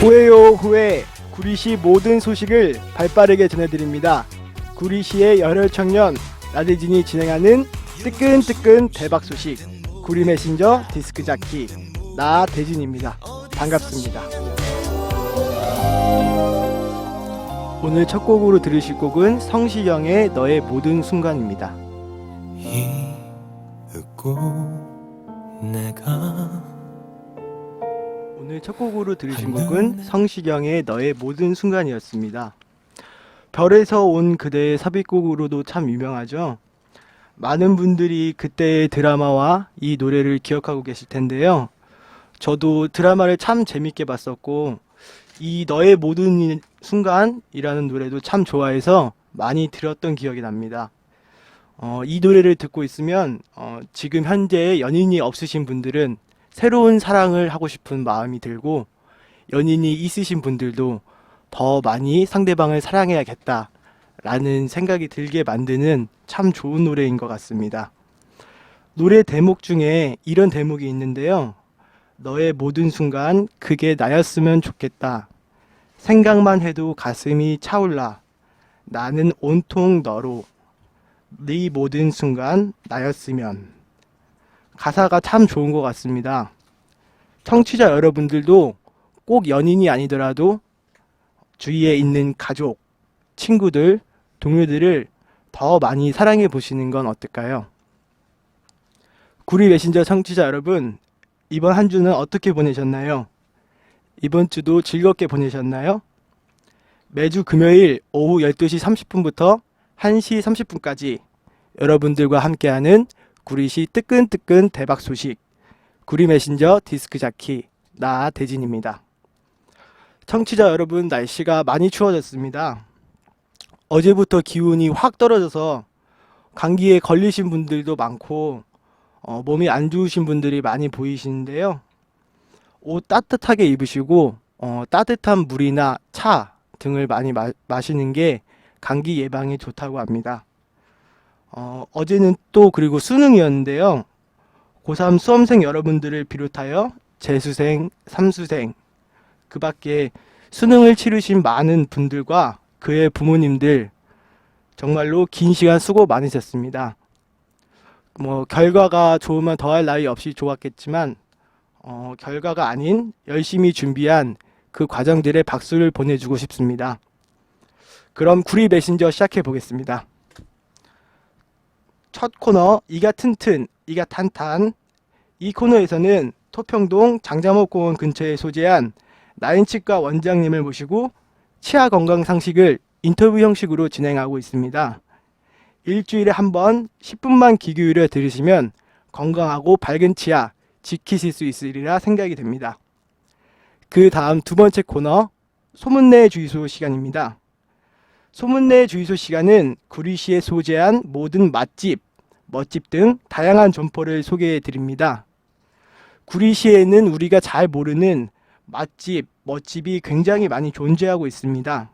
호해요 호해, 구리시 모든 소식을 발빠르게 전해드립니다. 구리시의 열혈 청년 나대진이 진행하는 뜨끈뜨끈 대박 소식, 구리 메신저 디스크 자키 나대진입니다. 반갑습니다. 오늘 첫 곡으로 들으실 곡은 성시경의 너의 모든 순간입니다. 오늘 첫 곡으로 들으신 곡은 성시경의 너의 모든 순간이었습니다. 별에서 온 그대의 삽입곡으로도 참 유명하죠. 많은 분들이 그때의 드라마와 이 노래를 기억하고 계실 텐데요. 저도 드라마를 참 재밌게 봤었고 이 너의 모든 순간이라는 노래도 참 좋아해서 많이 들었던 기억이 납니다. 이 노래를 듣고 있으면 지금 현재 연인이 없으신 분들은 새로운 사랑을 하고 싶은 마음이 들고, 연인이 있으신 분들도 더 많이 상대방을 사랑해야겠다 라는 생각이 들게 만드는 참 좋은 노래인 것 같습니다. 노래 대목 중에 이런 대목이 있는데요. 너의 모든 순간 그게 나였으면 좋겠다. 생각만 해도 가슴이 차올라. 나는 온통 너로. 네 모든 순간 나였으면. 가사가 참 좋은 것 같습니다. 청취자 여러분들도 꼭 연인이 아니더라도 주위에 있는 가족, 친구들, 동료들을 더 많이 사랑해 보시는 건 어떨까요? 구리 메신저 청취자 여러분, 이번 한 주는 어떻게 보내셨나요? 이번 주도 즐겁게 보내셨나요? 매주 금요일 오후 12시 30분부터 1시 30분까지 여러분들과 함께하는 구리시 뜨끈뜨끈 대박 소식, 구리 메신저 디스크 자키 나대진입니다. 청취자 여러분, 날씨가 많이 추워졌습니다. 어제부터 기온이 확 떨어져서 감기에 걸리신 분들도 많고 몸이 안 좋으신 분들이 많이 보이시는데요. 옷 따뜻하게 입으시고 따뜻한 물이나 차 등을 많이 마시는 게 감기 예방에 좋다고 합니다. 어제는 또 그리고 수능이었는데요. 고3 수험생 여러분들을 비롯하여 재수생, 삼수생, 그 밖에 수능을 치르신 많은 분들과 그의 부모님들 정말로 긴 시간 수고 많으셨습니다. 결과가 좋으면 더할 나위 없이 좋았겠지만 결과가 아닌 열심히 준비한 그 과정들의 박수를 보내주고 싶습니다. 그럼 구리 메신저 시작해 보겠습니다. 첫 코너 이가 튼튼 이가 탄탄. 이 코너에서는 토평동 장자목공원 근처에 소재한 나인치과 원장님을 모시고 치아 건강 상식을 인터뷰 형식으로 진행하고 있습니다. 일주일에 한 번 10분만 귀 기울여 들으시면 건강하고 밝은 치아 지키실 수 있으리라 생각이 됩니다. 그 다음 두 번째 코너 소문내 주유소 시간입니다. 소문내 주유소 시간은 구리시에 소재한 모든 맛집, 멋집 등 다양한 점포를 소개해 드립니다. 구리시에는 우리가 잘 모르는 맛집, 멋집이 굉장히 많이 존재하고 있습니다.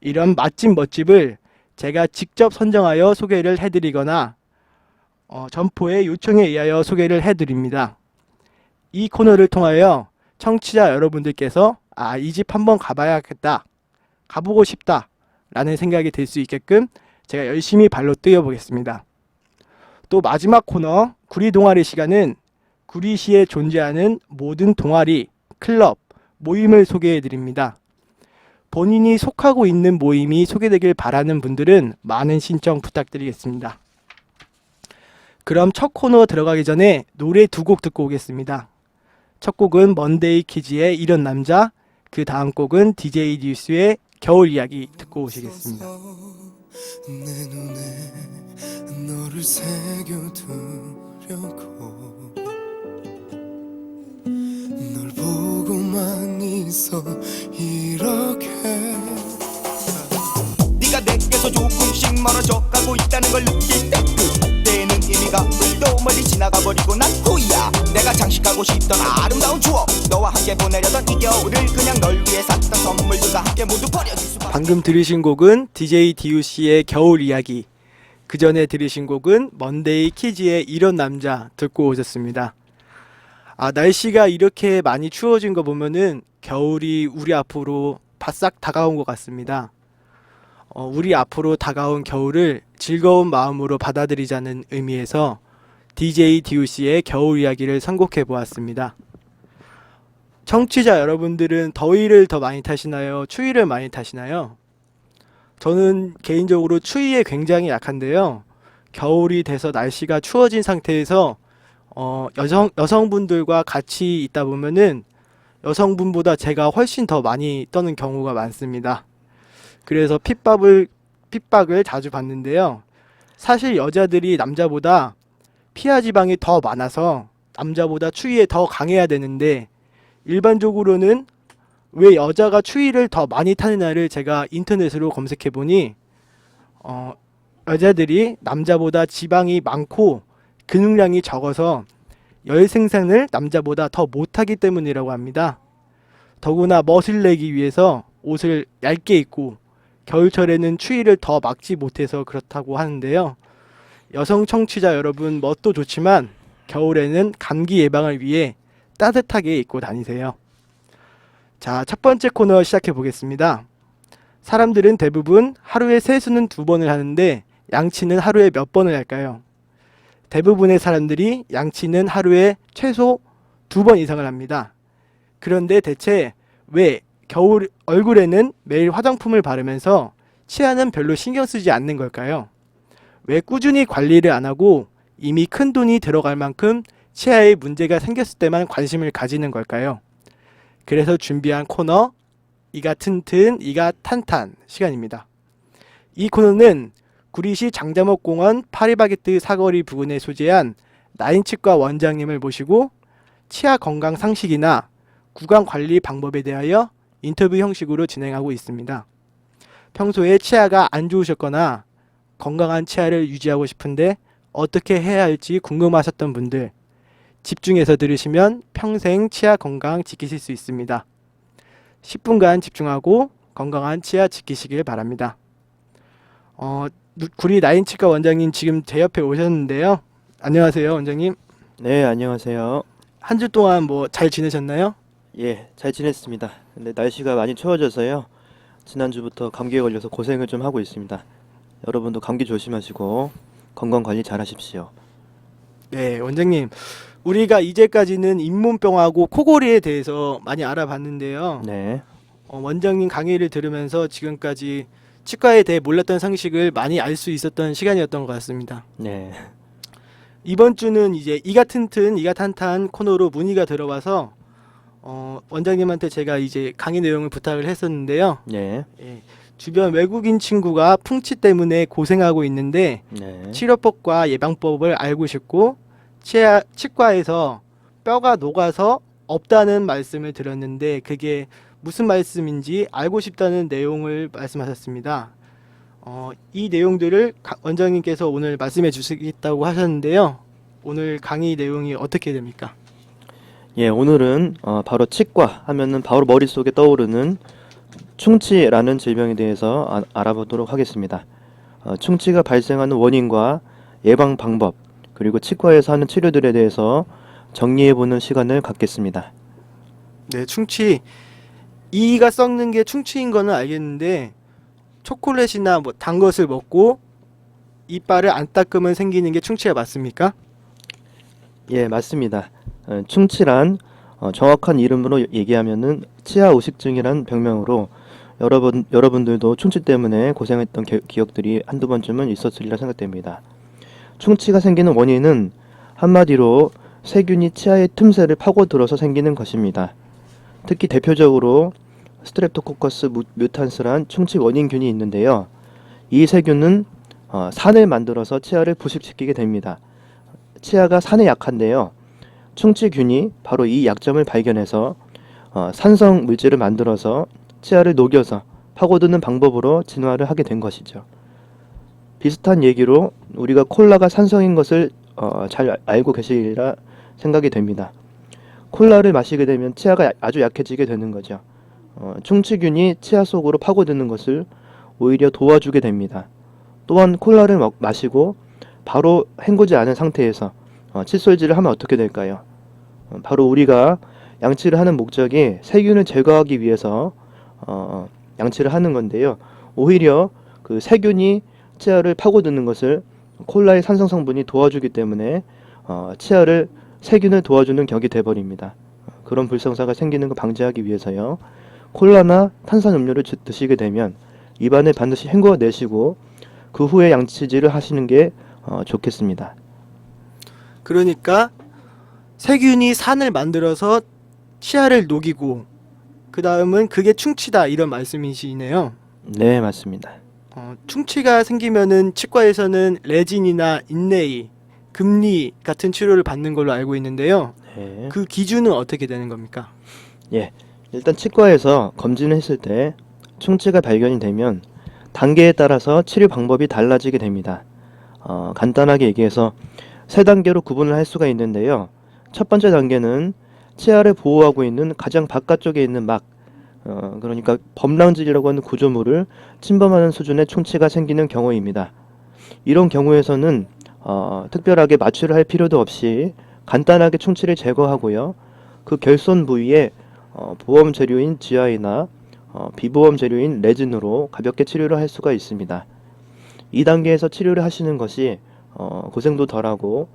이런 맛집, 멋집을 제가 직접 선정하여 소개를 해드리거나 점포의 요청에 의하여 소개를 해드립니다. 이 코너를 통하여 청취자 여러분들께서 이 집 한번 가봐야겠다, 가보고 싶다 라는 생각이 들 수 있게끔 제가 열심히 발로 뛰어보겠습니다. 또 마지막 코너 구리 동아리 시간은 구리시에 존재하는 모든 동아리, 클럽, 모임을 소개해 드립니다. 본인이 속하고 있는 모임이 소개되길 바라는 분들은 많은 신청 부탁드리겠습니다. 그럼 첫 코너 들어가기 전에 노래 두 곡 듣고 오겠습니다. 첫 곡은 먼데이 키즈의 이런 남자, 그 다음 곡은 DJ 뉴스의 겨울 이야기 듣고 오시겠습니다. 내 눈에 너를 새겨두려고 널 보고만 있어 이렇게 네가 내게서 조금씩 멀어져 가고 있다는 걸 느낄 때 그때는 의미가 또 멀리 지나가 버리고 난 후야 내가 장식하고 싶던 아름다운 추억 너와 함께 보내려던 이 겨울을 그냥 널 위해 샀던 선물들과 함께 모두 버려질 수밖에. 방금 들으신 곡은 DJ DUC의 겨울 이야기, 그 전에 들으신 곡은 먼데이 키즈의 이런 남자 듣고 오셨습니다. 날씨가 이렇게 많이 추워진 거 보면은 겨울이 우리 앞으로 바싹 다가온 것 같습니다. 우리 앞으로 다가온 겨울을 즐거운 마음으로 받아들이자는 의미에서 DJ DOC의 겨울 이야기를 선곡해 보았습니다. 청취자 여러분들은 더위를 더 많이 타시나요? 추위를 많이 타시나요? 저는 개인적으로 추위에 굉장히 약한데요. 겨울이 돼서 날씨가 추워진 상태에서 여성분들과 같이 있다 보면은 여성분보다 제가 훨씬 더 많이 떠는 경우가 많습니다. 그래서 핍박을 자주 받는데요. 사실 여자들이 남자보다 피하 지방이 더 많아서 남자보다 추위에 더 강해야 되는데 일반적으로는 왜 여자가 추위를 더 많이 타느냐를 제가 인터넷으로 검색해 보니 여자들이 남자보다 지방이 많고 근육량이 적어서 열 생산을 남자보다 더 못하기 때문이라고 합니다. 더구나 멋을 내기 위해서 옷을 얇게 입고 겨울철에는 추위를 더 막지 못해서 그렇다고 하는데요. 여성 청취자 여러분, 멋도 좋지만 겨울에는 감기 예방을 위해 따뜻하게 입고 다니세요. 자, 첫 번째 코너 시작해 보겠습니다. 사람들은 대부분 하루에 세수는 2번을 하는데 양치는 하루에 몇 번을 할까요? 대부분의 사람들이 양치는 하루에 최소 2번 이상을 합니다. 그런데 대체 왜 겨울 얼굴에는 매일 화장품을 바르면서 치아는 별로 신경 쓰지 않는 걸까요? 왜 꾸준히 관리를 안 하고 이미 큰 돈이 들어갈 만큼 치아에 문제가 생겼을 때만 관심을 가지는 걸까요? 그래서 준비한 코너 이가 튼튼 이가 탄탄 시간입니다. 이 코너는 구리시 장자목공원 파리바게뜨 사거리 부근에 소재한 나인치과 원장님을 모시고 치아 건강 상식이나 구강 관리 방법에 대하여 인터뷰 형식으로 진행하고 있습니다. 평소에 치아가 안 좋으셨거나 건강한 치아를 유지하고 싶은데 어떻게 해야 할지 궁금하셨던 분들, 집중해서 들으시면 평생 치아 건강 지키실 수 있습니다. 10분간 집중하고 건강한 치아 지키시길 바랍니다. 구리 나인치과 원장님 지금 제 옆에 오셨는데요. 안녕하세요, 원장님. 네, 안녕하세요. 한 주 동안 뭐 잘 지내셨나요? 예, 잘 지냈습니다. 근데 날씨가 많이 추워져서요. 지난주부터 감기에 걸려서 고생을 좀 하고 있습니다. 여러분도 감기 조심하시고 건강 관리 잘 하십시오. 네, 원장님. 우리가 이제까지는 잇몸병하고 코골이에 대해서 많이 알아봤는데요. 네. 원장님 강의를 들으면서 지금까지 치과에 대해 몰랐던 상식을 많이 알 수 있었던 시간이었던 것 같습니다. 네. 이번 주는 이제 이가 튼튼 이가 탄탄 코너로 문의가 들어와서 원장님한테 제가 이제 강의 내용을 부탁을 했었는데요. 네. 예, 주변 외국인 친구가 풍치 때문에 고생하고 있는데 네. 치료법과 예방법을 알고 싶고 치과에서 뼈가 녹아서 없다는 말씀을 들었는데 그게 무슨 말씀인지 알고 싶다는 내용을 말씀하셨습니다. 이 내용들을 원장님께서 오늘 말씀해 주시겠다고 하셨는데요. 오늘 강의 내용이 어떻게 됩니까? 예, 오늘은 바로 치과 하면은 바로 머릿속에 떠오르는 충치라는 질병에 대해서 알아보도록 하겠습니다. 충치가 발생하는 원인과 예방 방법, 그리고 치과에서 하는 치료들에 대해서 정리해보는 시간을 갖겠습니다. 네, 충치. 이가 썩는 게 충치인 거는 알겠는데 초콜릿이나 뭐 단 것을 먹고 이빨을 안 닦으면 생기는 게 충치가 맞습니까? 예, 맞습니다. 충치란 정확한 이름으로 얘기하면은 치아 오식증이란 병명으로 여러분들도 충치 때문에 고생했던 기억들이 한두 번쯤은 있었으리라 생각됩니다. 충치가 생기는 원인은 한마디로 세균이 치아의 틈새를 파고들어서 생기는 것입니다. 특히 대표적으로 스트랩토코커스 뮤탄스란 충치 원인균이 있는데요. 이 세균은 산을 만들어서 치아를 부식시키게 됩니다. 치아가 산에 약한데요. 충치균이 바로 이 약점을 발견해서 산성 물질을 만들어서 치아를 녹여서 파고드는 방법으로 진화를 하게 된 것이죠. 비슷한 얘기로 우리가 콜라가 산성인 것을 잘 알고 계시리라 생각이 됩니다. 콜라를 마시게 되면 치아가 아주 약해지게 되는 거죠. 충치균이 치아 속으로 파고드는 것을 오히려 도와주게 됩니다. 또한 콜라를 마시고 바로 헹구지 않은 상태에서 칫솔질을 하면 어떻게 될까요? 바로 우리가 양치를 하는 목적이 세균을 제거하기 위해서 양치를 하는 건데요. 오히려 그 세균이 치아를 파고드는 것을 콜라의 산성 성분이 도와주기 때문에 치아를 세균을 도와주는 격이 돼버립니다. 그런 불성사가 생기는 거 방지하기 위해서요. 콜라나 탄산음료를 드시게 되면 입안에 반드시 헹궈 내시고 그 후에 양치질을 하시는 게 좋겠습니다. 그러니까 세균이 산을 만들어서 치아를 녹이고 그 다음은 그게 충치다 이런 말씀이시네요. 네, 맞습니다. 충치가 생기면은 치과에서는 레진이나 인레이, 금리 같은 치료를 받는 걸로 알고 있는데요. 네. 그 기준은 어떻게 되는 겁니까? 예, 일단 치과에서 검진을 했을 때 충치가 발견이 되면 단계에 따라서 치료 방법이 달라지게 됩니다. 간단하게 얘기해서 세 단계로 구분을 할 수가 있는데요. 첫 번째 단계는 치아를 보호하고 있는 가장 바깥쪽에 있는 막, 그러니까 범랑질이라고 하는 구조물을 침범하는 수준의 충치가 생기는 경우입니다. 이런 경우에서는 특별하게 마취를 할 필요도 없이 간단하게 충치를 제거하고요. 그 결손 부위에 보험 재료인 지아이나 비보험 재료인 레진으로 가볍게 치료를 할 수가 있습니다. 2단계에서 치료를 하시는 것이 고생도 덜하고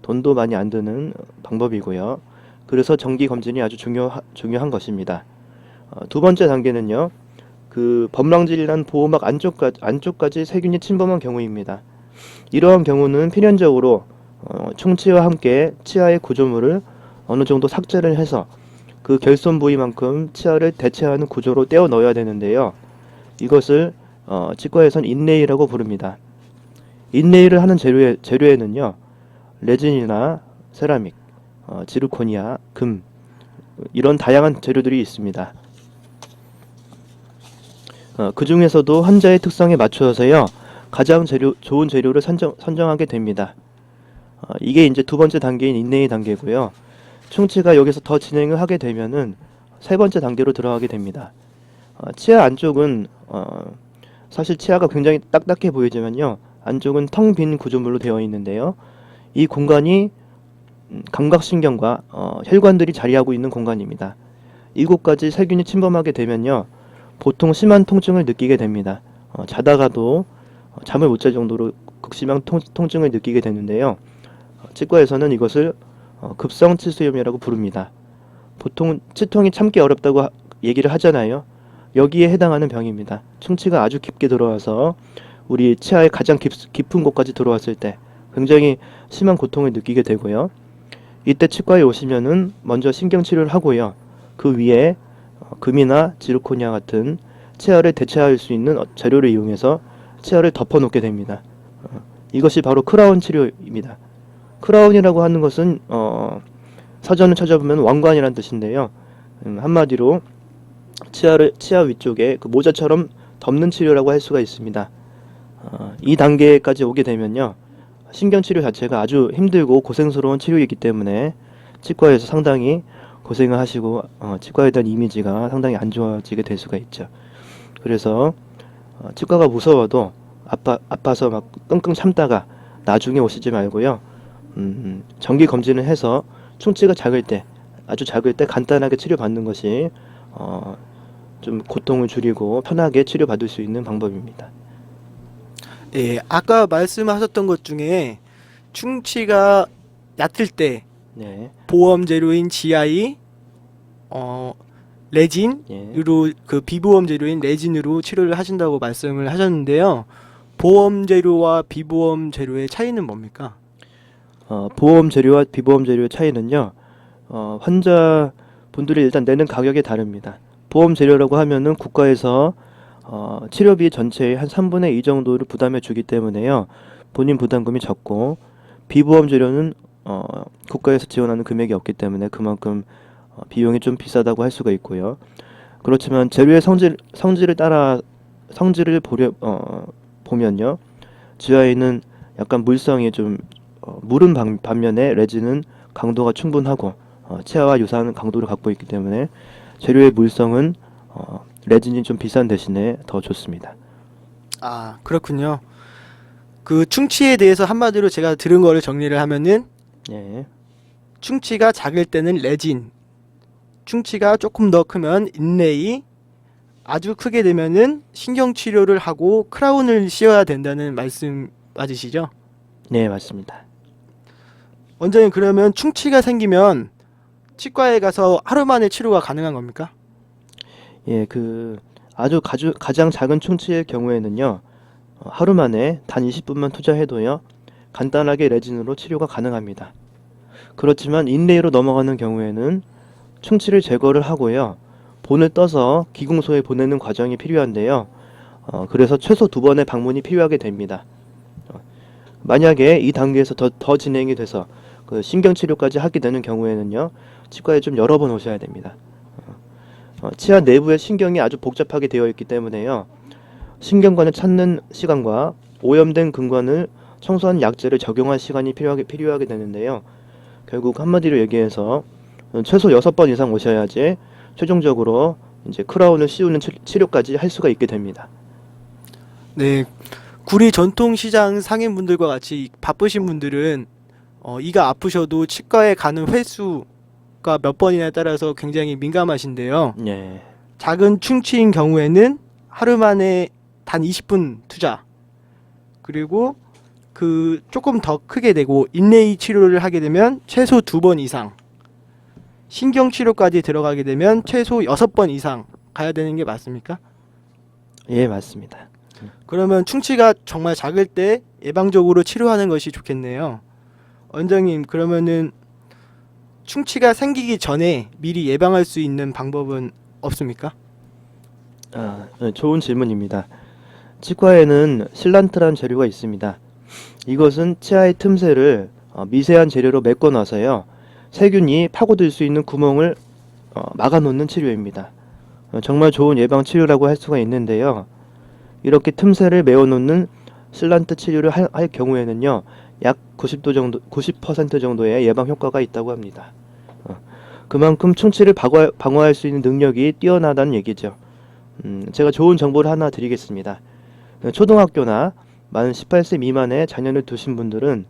돈도 많이 안 드는 방법이고요. 그래서 정기 검진이 아주 중요한 것입니다. 두 번째 단계는요. 그 범랑질이란 보호막 안쪽까지 세균이 침범한 경우입니다. 이러한 경우는 필연적으로 충치와 함께 치아의 구조물을 어느 정도 삭제를 해서 그 결손 부위만큼 치아를 대체하는 구조로 떼어 넣어야 되는데요. 이것을 치과에선 인레이라고 부릅니다. 인레이를 하는 재료에는요. 레진이나 세라믹, 지르코니아, 금 이런 다양한 재료들이 있습니다. 그 중에서도 환자의 특성에 맞추어서요. 가장 좋은 재료를 선정하게 됩니다. 이게 이제 두 번째 단계인 인레이 단계고요. 충치가 여기서 더 진행을 하게 되면은 세 번째 단계로 들어가게 됩니다. 치아 안쪽은 사실 치아가 굉장히 딱딱해 보이지만요. 안쪽은 텅 빈 구조물로 되어 있는데요. 이 공간이 감각신경과 혈관들이 자리하고 있는 공간입니다. 이곳까지 세균이 침범하게 되면요. 보통 심한 통증을 느끼게 됩니다. 자다가도 잠을 못 잘 정도로 극심한 통증을 느끼게 되는데요. 치과에서는 이것을 급성 치수염이라고 부릅니다. 보통 치통이 참기 어렵다고 얘기를 하잖아요. 여기에 해당하는 병입니다. 충치가 아주 깊게 들어와서 우리 치아의 가장 깊은 곳까지 들어왔을 때 굉장히 심한 고통을 느끼게 되고요. 이때 치과에 오시면은 먼저 신경치료를 하고요. 그 위에 금이나 지르코니아 같은 치아를 대체할 수 있는 재료를 이용해서 치아를 덮어놓게 됩니다. 이것이 바로 크라운 치료입니다. 크라운이라고 하는 것은 사전을 찾아보면 왕관이라는 뜻인데요. 한마디로 치아 위쪽에 그 모자처럼 덮는 치료라고 할 수가 있습니다. 이 단계까지 오게 되면요. 신경치료 자체가 아주 힘들고 고생스러운 치료이기 때문에 치과에서 상당히 고생을 하시고 치과에 대한 이미지가 상당히 안 좋아지게 될 수가 있죠. 그래서 치과가 무서워도 아파서 막 끙끙 참다가 나중에 오시지 말고요. 정기 검진을 해서 충치가 아주 작을 때 간단하게 치료받는 것이 좀 고통을 줄이고 편하게 치료받을 수 있는 방법입니다. 예, 아까 말씀하셨던 것 중에 충치가 얕을 때 네. 보험 재료인 GI, 레진으로 예. 그 비보험 재료인 레진으로 치료를 하신다고 말씀을 하셨는데요. 보험 재료와 비보험 재료의 차이는 뭡니까? 보험 재료와 비보험 재료의 차이는요. 환자분들이 일단 내는 가격이 다릅니다. 보험 재료라고 하면은 국가에서 치료비 전체의 한 3분의 2 정도를 부담해 주기 때문에요. 본인 부담금이 적고 비보험 재료는 국가에서 지원하는 금액이 없기 때문에 그만큼 비용이 좀 비싸다고 할 수가 있고요. 그렇지만 재료의 성질을 보면요. GI는 약간 물성이 좀 무른 반면에 레진은 강도가 충분하고 치아와 유사한 강도를 갖고 있기 때문에 재료의 물성은 레진이 좀 비싼 대신에 더 좋습니다. 아, 그렇군요. 그 충치에 대해서 한마디로 제가 들은 거를 정리를 하면은 예. 충치가 작을 때는 레진, 충치가 조금 더 크면 인레이, 아주 크게 되면은 신경 치료를 하고 크라운을 씌워야 된다는 말씀 맞으시죠? 네, 맞습니다. 원장님, 그러면 충치가 생기면 치과에 가서 하루 만에 치료가 가능한 겁니까? 예, 아주 가장 작은 충치의 경우에는요, 하루 만에 단 20분만 투자해도요, 간단하게 레진으로 치료가 가능합니다. 그렇지만 인레이로 넘어가는 경우에는 충치를 제거를 하고요, 본을 떠서 기궁소에 보내는 과정이 필요한데요. 그래서 최소 2번의 방문이 필요하게 됩니다. 만약에 이 단계에서 더 진행이 돼서 그 신경치료까지 하게 되는 경우에는요, 치과에 좀 여러 번 오셔야 됩니다. 치아 내부의 신경이 아주 복잡하게 되어 있기 때문에요, 신경관을 찾는 시간과 오염된 근관을 청소하는 약제를 적용할 시간이 필요하게 되는데요. 결국 한마디로 얘기해서 최소 6번 이상 오셔야지 최종적으로 이제 크라운을 씌우는 치료까지 할 수가 있게 됩니다. 네, 구리 전통시장 상인분들과 같이 바쁘신 분들은 이가 아프셔도 치과에 가는 횟수가 몇 번이냐에 따라서 굉장히 민감하신데요. 네. 작은 충치인 경우에는 하루 만에 단 20분 투자, 그리고 그 조금 더 크게 되고 인레이 치료를 하게 되면 최소 2번 이상, 신경 치료까지 들어가게 되면 최소 6번 이상 가야 되는 게 맞습니까? 예, 맞습니다. 그러면 충치가 정말 작을 때 예방적으로 치료하는 것이 좋겠네요. 원장님, 그러면은 충치가 생기기 전에 미리 예방할 수 있는 방법은 없습니까? 네, 좋은 질문입니다. 치과에는 실란트라는 재료가 있습니다. 이것은 치아의 틈새를 미세한 재료로 메꿔 놔서요, 세균이 파고들 수 있는 구멍을 막아놓는 치료입니다. 정말 좋은 예방 치료라고 할 수가 있는데요. 이렇게 틈새를 메워놓는 실란트 치료를 할 경우에는요, 약 90% 정도의 예방 효과가 있다고 합니다. 그만큼 충치를 방어할 수 있는 능력이 뛰어나다는 얘기죠. 제가 좋은 정보를 하나 드리겠습니다. 초등학교나 만 18세 미만의 자녀를 두신 분들은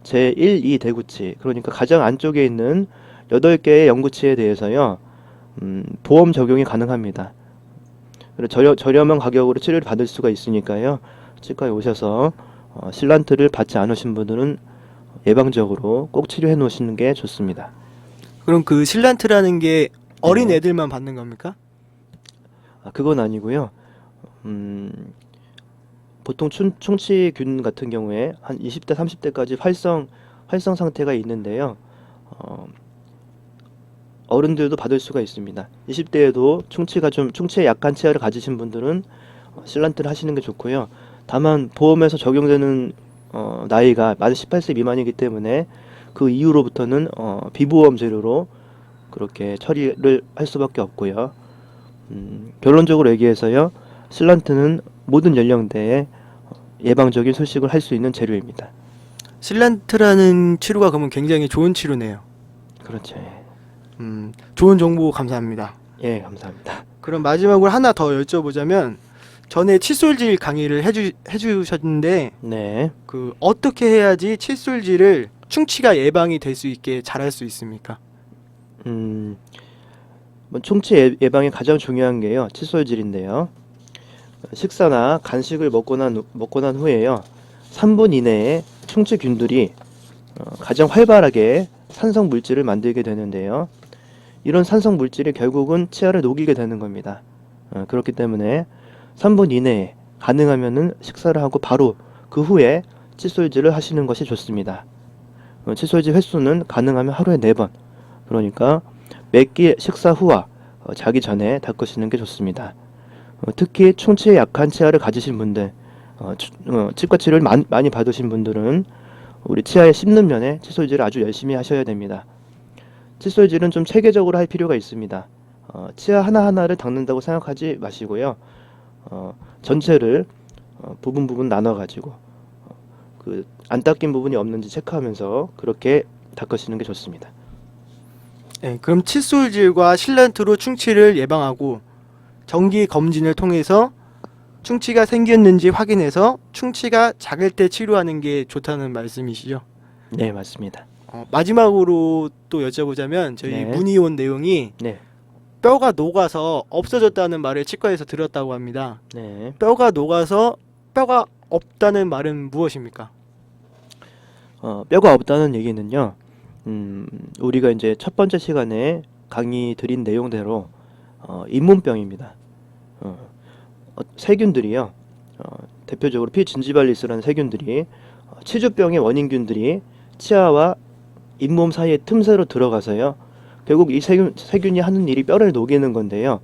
제1, 2 대구치, 그러니까 가장 안쪽에 있는 8개의 영구치에 대해서요, 보험 적용이 가능합니다. 저렴한 가격으로 치료를 받을 수가 있으니까요, 치과에 오셔서 실란트를 받지 않으신 분들은 예방적으로 꼭 치료해 놓으시는 게 좋습니다. 그럼 그 실란트라는 게 어린 네. 애들만 받는 겁니까? 그건 아니고요. 보통 충치균 같은 경우에 한 20대, 30대까지 활성 상태가 있는데요. 어른들도 받을 수가 있습니다. 20대에도 충치에 약한 치아를 가지신 분들은 실란트를 하시는 게 좋고요. 다만 보험에서 적용되는 나이가 만 18세 미만이기 때문에 그 이후로부터는 비보험 재료로 그렇게 처리를 할 수밖에 없고요. 결론적으로 얘기해서요, 실란트는 모든 연령대에 예방적인 소식을 할 수 있는 재료입니다. 실란트라는 치료가 그러면 굉장히 좋은 치료네요. 그렇죠. 좋은 정보 감사합니다. 예, 감사합니다. 그럼 마지막으로 하나 더 여쭤보자면, 전에 칫솔질 강의를 해주셨는데, 네. 그 어떻게 해야지 칫솔질을 충치가 예방이 될 수 있게 잘할 수 있습니까? 충치 예방에 가장 중요한 게요, 칫솔질인데요. 식사나 간식을 먹고 난 후에요, 3분 이내에 충치균들이 가장 활발하게 산성 물질을 만들게 되는데요. 이런 산성 물질이 결국은 치아를 녹이게 되는 겁니다. 그렇기 때문에 3분 이내에 가능하면은 식사를 하고 바로 그 후에 칫솔질을 하시는 것이 좋습니다. 칫솔질 횟수는 가능하면 하루에 4번. 그러니까 매끼 식사 후와 자기 전에 닦으시는 게 좋습니다. 특히 충치에 약한 치아를 가지신 분들, 치과 치료를 많이 받으신 분들은 우리 치아에 씹는 면에 칫솔질을 아주 열심히 하셔야 됩니다. 칫솔질은 좀 체계적으로 할 필요가 있습니다. 치아 하나하나를 닦는다고 생각하지 마시고요. 전체를 부분 나눠가지고 그 안 닦인 부분이 없는지 체크하면서 그렇게 닦으시는 게 좋습니다. 네, 그럼 칫솔질과 실란트로 충치를 예방하고 정기 검진을 통해서 충치가 생겼는지 확인해서 충치가 작을 때 치료하는 게 좋다는 말씀이시죠? 네, 맞습니다. 마지막으로 또 여쭤보자면 저희 네. 문의 온 내용이 네. 뼈가 녹아서 없어졌다는 말을 치과에서 들었다고 합니다. 네. 뼈가 녹아서 뼈가 없다는 말은 무엇입니까? 뼈가 없다는 얘기는요. 우리가 이제 첫 번째 시간에 강의 드린 내용대로 잇몸병입니다. 세균들이요. 대표적으로 피진지발리스라는 세균들이 치주병의 원인균들이 치아와 잇몸 사이의 틈새로 들어가서요. 결국 이 세균이 하는 일이 뼈를 녹이는 건데요.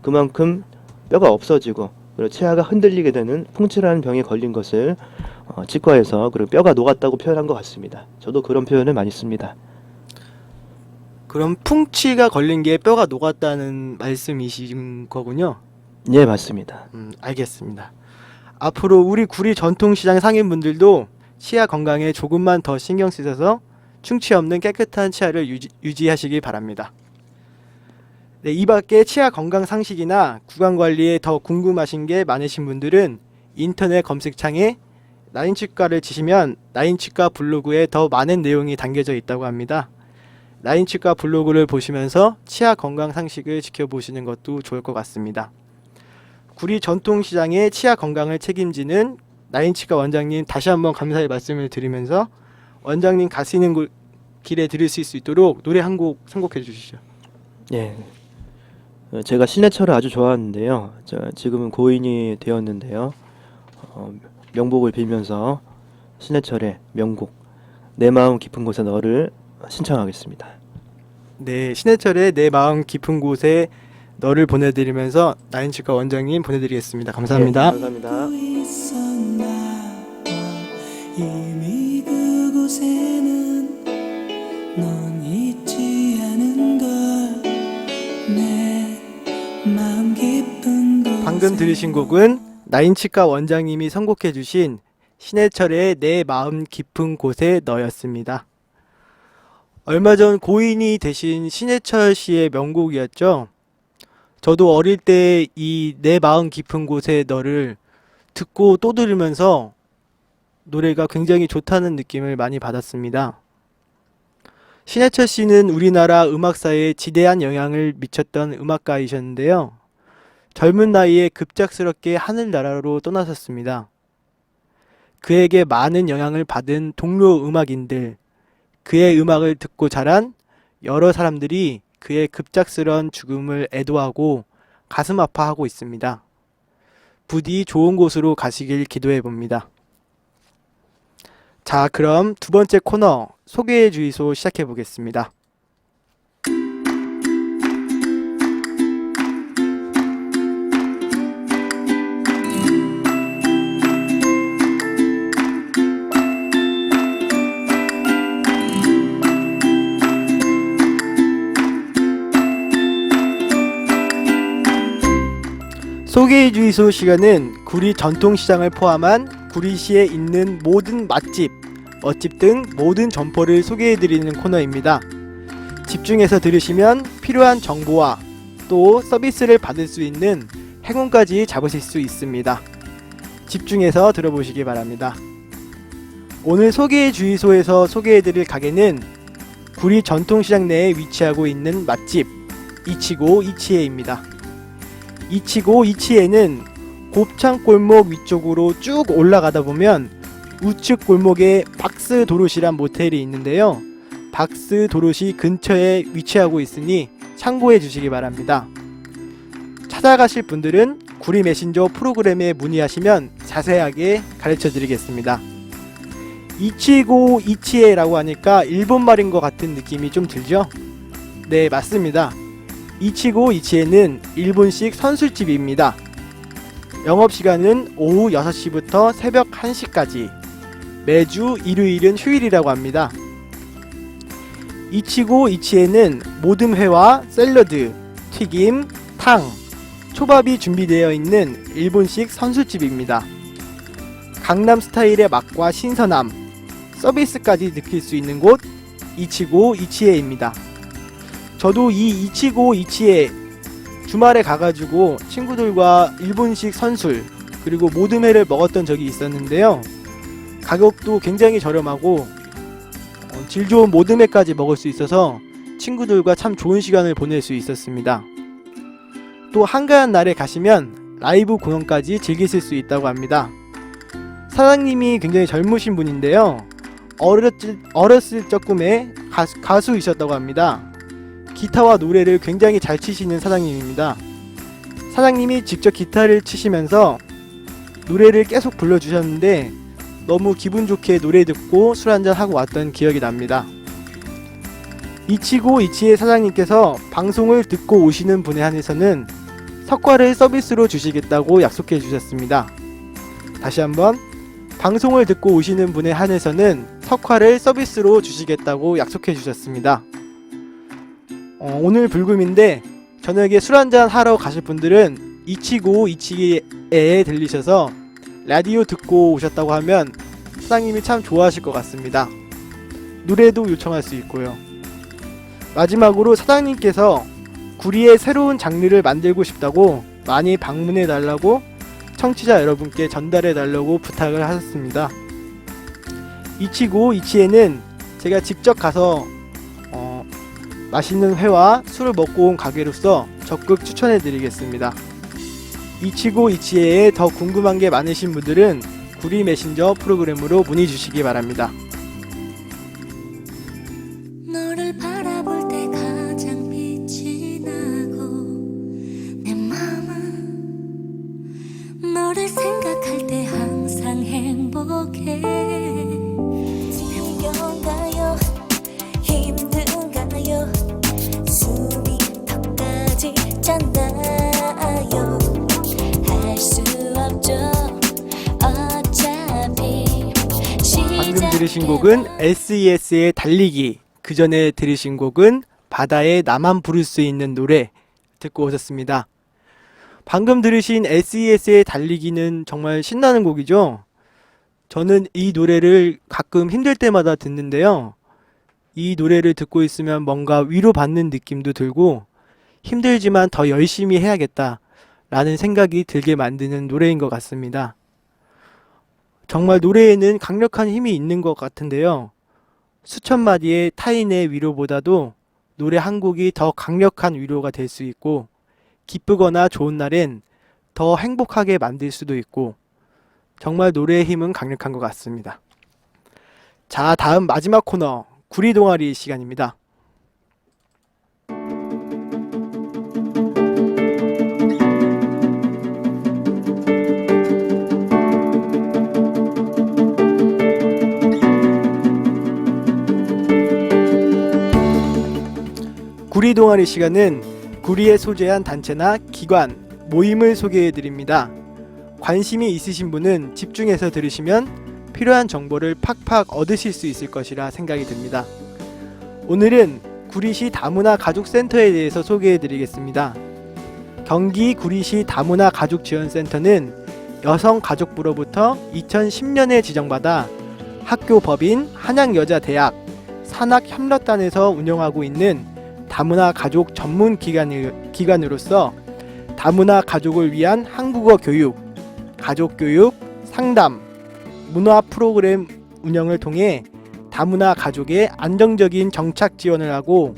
그만큼 뼈가 없어지고 그리고 치아가 흔들리게 되는 풍치라는 병에 걸린 것을 치과에서 그리고 뼈가 녹았다고 표현한 것 같습니다. 저도 그런 표현을 많이 씁니다. 그럼 풍치가 걸린 게 뼈가 녹았다는 말씀이신 거군요. 네, 맞습니다. 알겠습니다. 앞으로 우리 구리 전통시장 상인분들도 치아 건강에 조금만 더 신경 쓰셔서 충치 없는 깨끗한 치아를 유지하시기 바랍니다. 네, 이 밖에 치아 건강 상식이나 구강 관리에 더 궁금하신 게 많으신 분들은 인터넷 검색창에 나인치과를 치시면 나인치과 블로그에 더 많은 내용이 담겨져 있다고 합니다. 나인치과 블로그를 보시면서 치아 건강 상식을 지켜보시는 것도 좋을 것 같습니다. 구리 전통시장의 치아 건강을 책임지는 나인치과 원장님 다시 한번 감사의 말씀을 드리면서 원장님 가시는 길에 들으실 수 있도록 노래 한 곡 선곡해 주시죠. 예. 제가 신해철을 아주 좋아하는데요. 지금은 고인이 되었는데요. 명복을 빌면서 신해철의 명곡 내 마음 깊은 곳에 너를 신청하겠습니다. 네, 신해철의 내 마음 깊은 곳에 너를 보내드리면서 나인치과 원장님 보내드리겠습니다. 감사합니다. 네, 감사합니다. 이미 그곳에는 넌 있지 않은 걸내 마음 깊은 곳에 방금 들으신 곡은 나인치과 원장님이 선곡해 주신 신해철의 내 마음 깊은 곳에 너였습니다. 얼마 전 고인이 되신 신해철 씨의 명곡이었죠. 저도 어릴 때 이 내 마음 깊은 곳에 너를 듣고 또 들으면서 노래가 굉장히 좋다는 느낌을 많이 받았습니다. 신해철 씨는 우리나라 음악사에 지대한 영향을 미쳤던 음악가이셨는데요. 젊은 나이에 급작스럽게 하늘나라로 떠나셨습니다. 그에게 많은 영향을 받은 동료 음악인들, 그의 음악을 듣고 자란 여러 사람들이 그의 급작스러운 죽음을 애도하고 가슴 아파하고 있습니다. 부디 좋은 곳으로 가시길 기도해 봅니다. 자, 그럼 두 번째 코너 소개의 주의소 시작해 보겠습니다. 소개의 주의소 시간은 구리 전통시장을 포함한 구리시에 있는 모든 맛집, 멋집 등 모든 점포를 소개해드리는 코너입니다. 집중해서 들으시면 필요한 정보와 또 서비스를 받을 수 있는 행운까지 잡으실 수 있습니다. 집중해서 들어보시기 바랍니다. 오늘 소개의 주의소에서 소개해드릴 가게는 구리 전통시장 내에 위치하고 있는 맛집 이치고 이치에입니다. 이치고 이치에는 곱창골목 위쪽으로 쭉 올라가다 보면 우측 골목에 박스 도로시란 모텔이 있는데요. 박스 도로시 근처에 위치하고 있으니 참고해 주시기 바랍니다. 찾아가실 분들은 구리 메신저 프로그램에 문의하시면 자세하게 가르쳐 드리겠습니다. 이치고 이치에라고 하니까 일본말인 것 같은 느낌이 좀 들죠? 네, 맞습니다. 이치고 이치에는 일본식 선술집입니다. 영업시간은 오후 6시부터 새벽 1시까지, 매주 일요일은 휴일이라고 합니다. 이치고 이치에는 모듬회와 샐러드, 튀김, 탕, 초밥이 준비되어 있는 일본식 선술집입니다. 강남 스타일의 맛과 신선함, 서비스까지 느낄 수 있는 곳 이치고 이치에입니다. 저도 이 이치고 이치에 주말에 가가지고 친구들과 일본식 선술 그리고 모듬회를 먹었던 적이 있었는데요. 가격도 굉장히 저렴하고 질 좋은 모듬회까지 먹을 수 있어서 친구들과 참 좋은 시간을 보낼 수 있었습니다. 또 한가한 날에 가시면 라이브 공연까지 즐기실 수 있다고 합니다. 사장님이 굉장히 젊으신 분인데요. 어렸을 적 꿈에 가수이셨다고 합니다. 기타와 노래를 굉장히 잘 치시는 사장님입니다. 사장님이 직접 기타를 치시면서 노래를 계속 불러주셨는데 너무 기분 좋게 노래 듣고 술 한잔 하고 왔던 기억이 납니다. 이치고 이치의 사장님께서 방송을 듣고 오시는 분에 한해서는 석화를 서비스로 주시겠다고 약속해 주셨습니다. 다시 한번, 방송을 듣고 오시는 분에 한해서는 석화를 서비스로 주시겠다고 약속해 주셨습니다. 오늘 불금인데 저녁에 술 한잔 하러 가실 분들은 이치고 이치에 들리셔서 라디오 듣고 오셨다고 하면 사장님이 참 좋아하실 것 같습니다. 노래도 요청할 수 있고요. 마지막으로 사장님께서 구리의 새로운 장르를 만들고 싶다고 많이 방문해 달라고 청취자 여러분께 전달해 달라고 부탁을 하셨습니다. 이치고 이치에는 제가 직접 가서 맛있는 회와 술을 먹고 온 가게로서 적극 추천해 드리겠습니다. 이치고 이치에에 더 궁금한 게 많으신 분들은 구리 메신저 프로그램으로 문의 주시기 바랍니다. 너를 바라볼 때 가장 빛이 나고 내 마음은 너를 생각할 때 항상 행복해. 힘겨운가요 힘든가요 숨이 턱까지 찼나요 할 수 없죠 어차피 방금 들으신 곡은 SES의 달리기, 그 전에 들으신 곡은 바다에 나만 부를 수 있는 노래 듣고 오셨습니다. 방금 들으신 SES의 달리기는 정말 신나는 곡이죠. 저는 이 노래를 가끔 힘들 때마다 듣는데요. 이 노래를 듣고 있으면 뭔가 위로받는 느낌도 들고 힘들지만 더 열심히 해야겠다 라는 생각이 들게 만드는 노래인 것 같습니다. 정말 노래에는 강력한 힘이 있는 것 같은데요. 수천 마디의 타인의 위로보다도 노래 한 곡이 더 강력한 위로가 될 수 있고 기쁘거나 좋은 날엔 더 행복하게 만들 수도 있고 정말 노래의 힘은 강력한 것 같습니다. 자, 다음 마지막 코너 구리 동아리 시간입니다. 구리 동아리 시간은 구리에 소재한 단체나 기관, 모임을 소개해 드립니다. 관심이 있으신 분은 집중해서 들으시면 필요한 정보를 팍팍 얻으실 수 있을 것이라 생각이 듭니다. 오늘은 구리시 다문화 가족센터에 대해서 소개해 드리겠습니다. 경기 구리시 다문화 가족지원센터는 여성가족부로부터 2010년에 지정받아 학교 법인 한양여자대학 산학협력단에서 운영하고 있는 다문화 가족 전문 기관으로서 다문화 가족을 위한 한국어 교육, 가족 교육, 상담, 문화 프로그램 운영을 통해 다문화 가족의 안정적인 정착 지원을 하고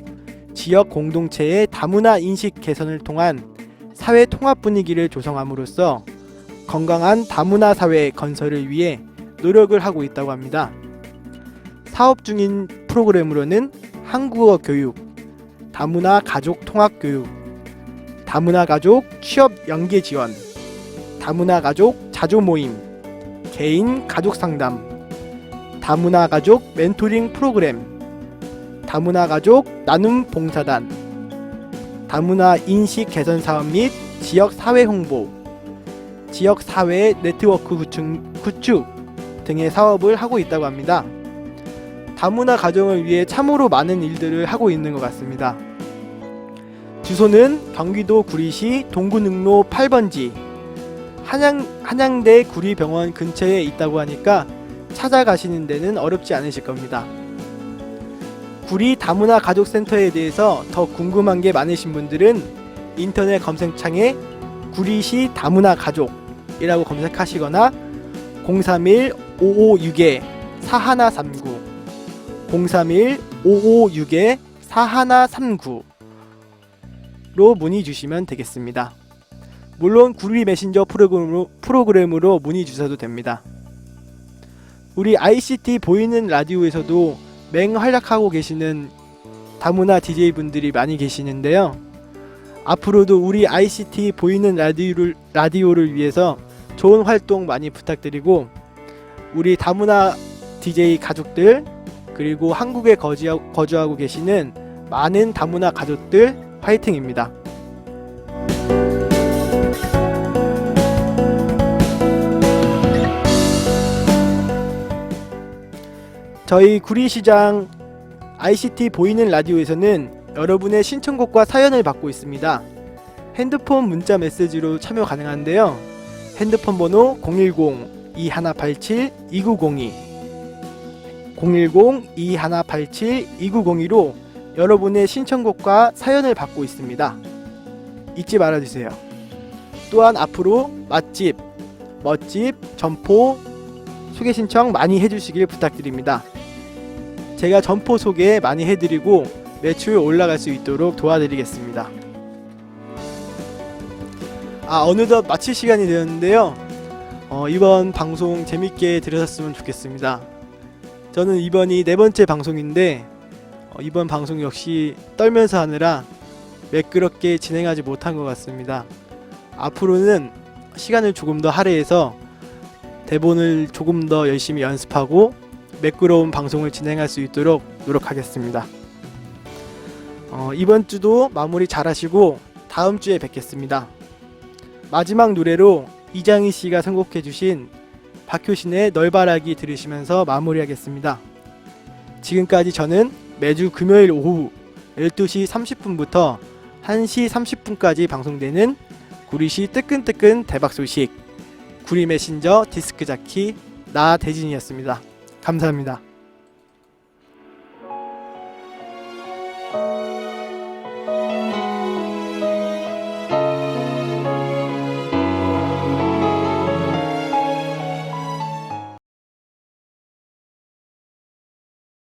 지역 공동체의 다문화 인식 개선을 통한 사회 통합 분위기를 조성함으로써 건강한 다문화 사회 건설을 위해 노력을 하고 있다고 합니다. 사업 중인 프로그램으로는 한국어 교육, 다문화 가족 통합 교육, 다문화 가족 취업 연계 지원, 다문화 가족 자조 모임, 개인 가족 상담, 다문화 가족 멘토링 프로그램, 다문화 가족 나눔 봉사단, 다문화 인식 개선 사업 및 지역 사회 홍보, 지역 사회 네트워크 구축 등의 사업을 하고 있다고 합니다. 다문화 가정을 위해 참으로 많은 일들을 하고 있는 것 같습니다. 주소는 경기도 구리시 동구능로 8번지 한양대 구리병원 근처에 있다고 하니까 찾아가시는 데는 어렵지 않으실 겁니다. 구리 다문화 가족센터에 대해서 더 궁금한 게 많으신 분들은 인터넷 검색창에 구리시 다문화 가족이라고 검색하시거나 031-556-4139 031-556-4139로 문의 주시면 되겠습니다. 물론 구리 메신저 프로그램으로 문의 주셔도 됩니다. 우리 ICT 보이는 라디오에서도 맹활약하고 계시는 다문화 DJ분들이 많이 계시는데요. 앞으로도 우리 ICT 보이는 라디오를 위해서 좋은 활동 많이 부탁드리고, 우리 다문화 DJ 가족들, 그리고 한국에 거주하고 계시는 많은 다문화 가족들 화이팅입니다. 저희 구리시장 ICT 보이는 라디오에서는 여러분의 신청곡과 사연을 받고 있습니다. 핸드폰 문자 메시지로 참여 가능한데요. 핸드폰 번호 010-2187-2902 010-2187-2902로 여러분의 신청곡과 사연을 받고 있습니다. 잊지 말아주세요. 또한 앞으로 맛집, 멋집, 점포 소개 신청 많이 해주시길 부탁드립니다. 제가 점포 소개 많이 해드리고 매출 올라갈 수 있도록 도와드리겠습니다. 어느덧 마칠 시간이 되었는데요. 이번 방송 재밌게 들으셨으면 좋겠습니다. 저는 이번이 4번째 방송인데 이번 방송 역시 떨면서 하느라 매끄럽게 진행하지 못한 것 같습니다. 앞으로는 시간을 조금 더 할애해서 대본을 조금 더 열심히 연습하고 매끄러운 방송을 진행할 수 있도록 노력하겠습니다. 이번 주도 마무리 잘 하시고 다음 주에 뵙겠습니다. 마지막 노래로 이장희 씨가 선곡해 주신 박효신의 널바라기 들으시면서 마무리하겠습니다. 지금까지 저는 매주 금요일 오후 12시 30분부터 1시 30분까지 방송되는 구리시 뜨끈뜨끈 대박 소식 구리 메신저 디스크 자키 나대진이었습니다. 감사합니다.